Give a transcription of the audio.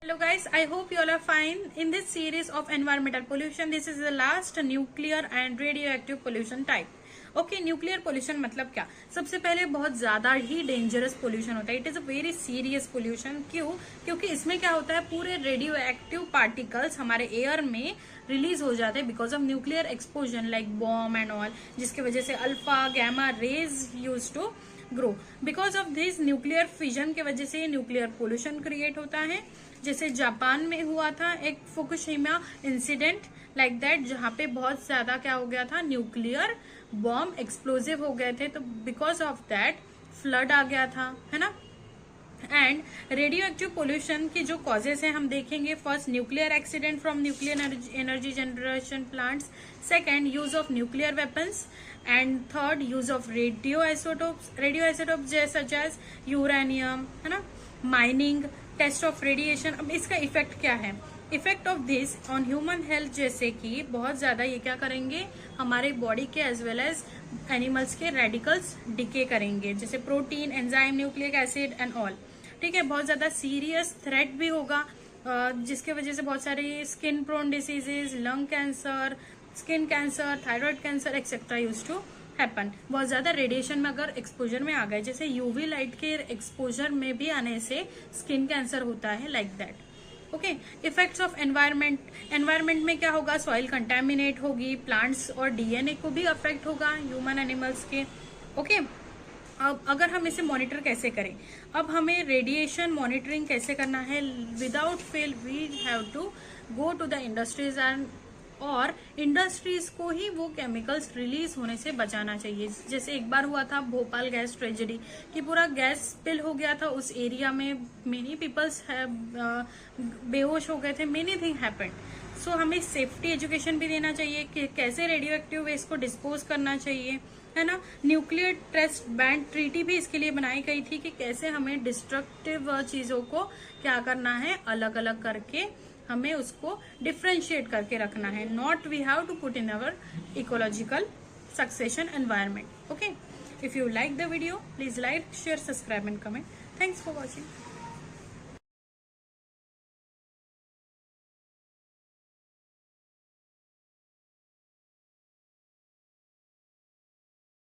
Hello guys, I hope you all are fine. In this series of environmental pollution, this is the last nuclear and radioactive pollution type. Okay, nuclear pollution मतलब क्या? सबसे पहले बहुत ज्यादा ही dangerous pollution होता है. It is a very serious pollution. क्यों? क्योंकि इसमें क्या होता है, पूरे रेडियो एक्टिव पार्टिकल्स हमारे एयर में रिलीज हो जाते हैं because of nuclear explosion like bomb and all, जिसकी वजह से alpha gamma rays use to grow. Because of this nuclear fission के वजह से न्यूक्लियर पोल्यूशन क्रिएट होता है. जैसे जापान में हुआ था एक फुकुशिमा इंसिडेंट लाइक दैट, जहां पे बहुत ज्यादा क्या हो गया था, न्यूक्लियर बॉम्ब एक्सप्लोजिव हो गए थे. तो बिकॉज ऑफ दैट फ्लड आ गया था, है ना. एंड रेडियो एक्टिव पोल्यूशन की जो कॉजेज हैं हम देखेंगे. First, nuclear accident from nuclear energy generation plants. Second, use of nuclear weapons. And third, use of radio isotopes such as uranium, है ना. Mining, test of radiation. अब इसका effect क्या है? Effect of this on human health, जैसे कि बहुत ज्यादा ये क्या करेंगे, हमारे बॉडी के एज वेल एज एनिमल्स के रेडिकल्स डिके करेंगे, जैसे protein, enzyme, nucleic acid and all. ठीक है, बहुत ज्यादा सीरियस थ्रेट भी होगा, जिसके वजह से बहुत सारी skin prone diseases, lung cancer, skin cancer, thyroid cancer etcetera use to happen. बहुत ज्यादा रेडिएशन में अगर एक्सपोजर में आ गए, जैसे यूवी लाइट के एक्सपोजर में भी आने से स्किन कैंसर होता है like that. Okay, effects of environment में क्या होगा, सॉइल कंटेमिनेट होगी, प्लांट्स और डीएनए को भी अफेक्ट होगा ह्यूमन एनिमल्स के. ओके, अब अगर हम इसे मॉनिटर कैसे करें, अब हमें रेडिएशन मॉनिटरिंग कैसे करना है. Without fail we have to go to the industries and और इंडस्ट्रीज को ही वो केमिकल्स रिलीज होने से बचाना चाहिए. जैसे एक बार हुआ था भोपाल गैस ट्रेजेडी, कि पूरा गैस स्पिल हो गया था उस एरिया में. मेनी पीपल्स बेहोश हो गए थे. Many thing happened. सो हमें सेफ्टी एजुकेशन भी देना चाहिए कि कैसे रेडियो एक्टिव वेस्ट को डिस्पोज करना चाहिए, है ना. न्यूक्लियर टेस्ट बैंड ट्रीटी भी इसके लिए बनाई गई थी कि कैसे हमें डिस्ट्रक्टिव चीजों को क्या करना है, अलग अलग करके हमें उसको डिफ्रेंशिएट करके रखना है. Not we have to put in our ecological succession environment. Okay, if you like the video, please like, share, subscribe and comment. Thanks for watching.